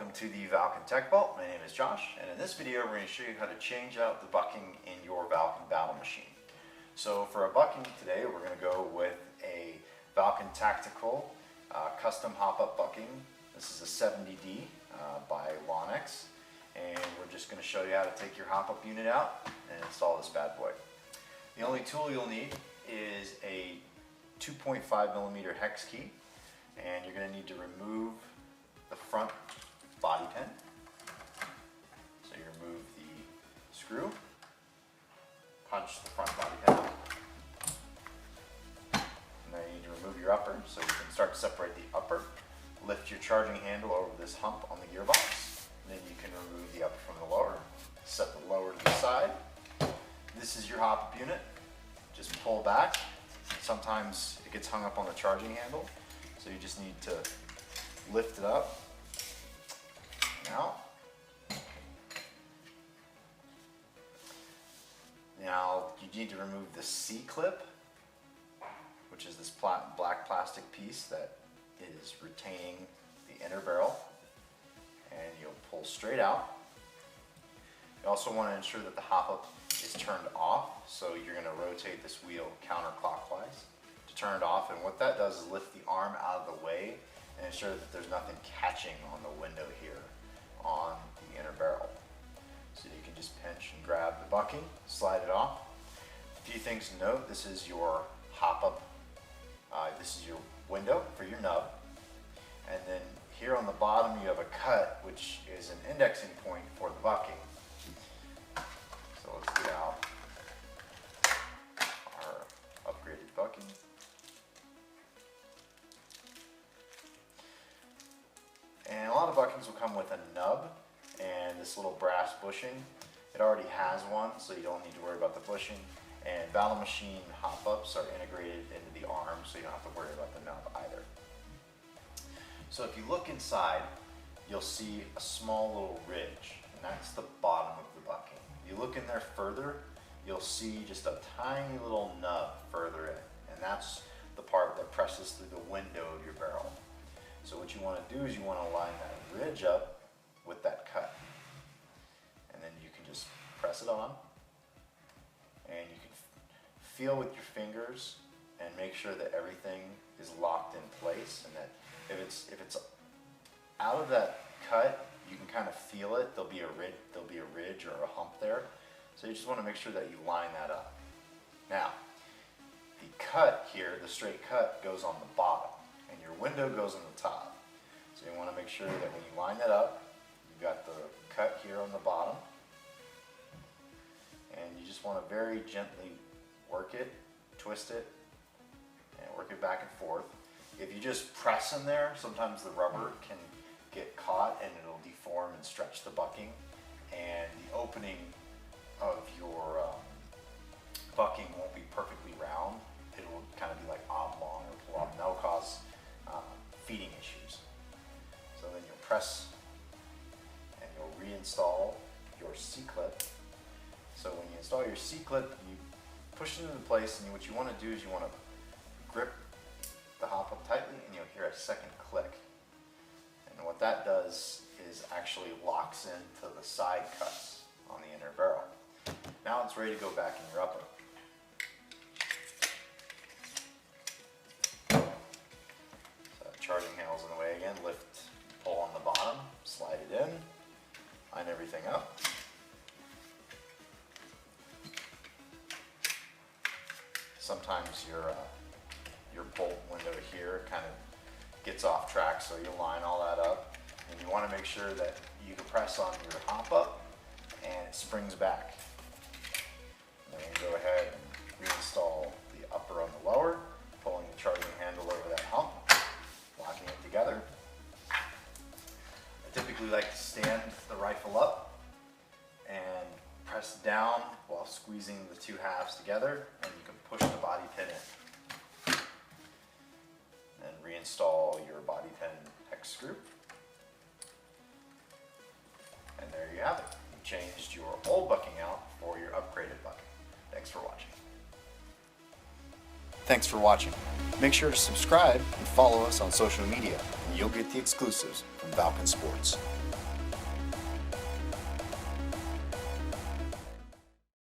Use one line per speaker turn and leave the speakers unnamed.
Welcome to the Valken Tech Vault. My name is Josh, and in this video we're going to show you how to change out the bucking in your Valken battle machine. So for a bucking today, we're going to go with a Valken Tactical Custom hop-up bucking. This is a 70D by Lonex, and we're just going to show you how to take your hop-up unit out and install this bad boy. The only tool you'll need is a 2.5mm hex key, and you're going to need to remove the front body pin. So you remove the screw, punch the front body pin out, and then you need to remove your upper so you can start to separate the upper. Lift your charging handle over this hump on the gearbox, and then you can remove the upper from the lower. Set the lower to the side. This is your hop-up unit. Just pull back. Sometimes it gets hung up on the charging handle, so you just need to lift it up and out. Now you need to remove the C-clip, which is this black plastic piece that is retaining the inner barrel, and you'll pull straight out. You also want to ensure that the hop-up is turned off, so you're going to rotate this wheel counterclockwise to turn it off, and what that does is lift the arm out of the way and ensure that there's nothing catching on the window here on the inner barrel. So you can just pinch and grab the bucking, slide it off. A few things to note: this is your hop-up, this is your window for your nub, and then here on the bottom you have a cut, which is an indexing point for the bucking. So let's get out our upgraded bucking. And a lot of buckings will come with a nub and this little brass bushing. It already has one, so you don't need to worry about the bushing. And battle machine hop-ups are integrated into the arm, so you don't have to worry about the nub either. So if you look inside, you'll see a small little ridge, and that's the bottom of the bucking. If you look in there further, you'll see just a tiny little nub further in, and that's the part that presses through the window of your barrel. So what you want to do is you want to line that ridge up with that cut, and then you can just press it on, and you can feel with your fingers and make sure that everything is locked in place, and that if it's out of that cut, you can kind of feel it. There'll be a ridge or a hump there, so you just want to make sure that you line that up. Now, the cut here, the straight cut, goes on the bottom, and your window goes on the top. So you want to make sure that when you line that up, you've got the cut here on the bottom, and you just want to very gently work it, twist it, and work it back and forth. If you just press in there, sometimes the rubber can get caught and it'll deform and stretch the bucking, and the opening of your bucking won't be perfectly round. It will kind of be like oblong or pull up, and that will cause feeding issues. So then you'll press and you'll reinstall your C-clip. So when you install your C-clip, you push it into place, and what you want to do is you want to grip the hop-up tightly, and you'll hear a second click. And what that does is actually locks into the side cuts on the inner barrel. Now it's ready to go back in your upper. Charging handle's in the way again. Lift, pull on the bottom, slide it in, line everything up. Sometimes your bolt window here kind of gets off track, so you line all that up, and you want to make sure that you can press on your hop up and it springs back. And then you go ahead and reinstall the upper on the lower, pulling the charging handle over that hump, locking it together. I typically like to stand the rifle up and press down while squeezing the two halves together, and you can push the body pin in. And reinstall your body pin hex screw. And there you have it. You changed your old bucking out for your upgraded bucking. Thanks for watching. Thanks for watching. Make sure to subscribe and follow us on social media, and you'll get the exclusives from Valken Sports.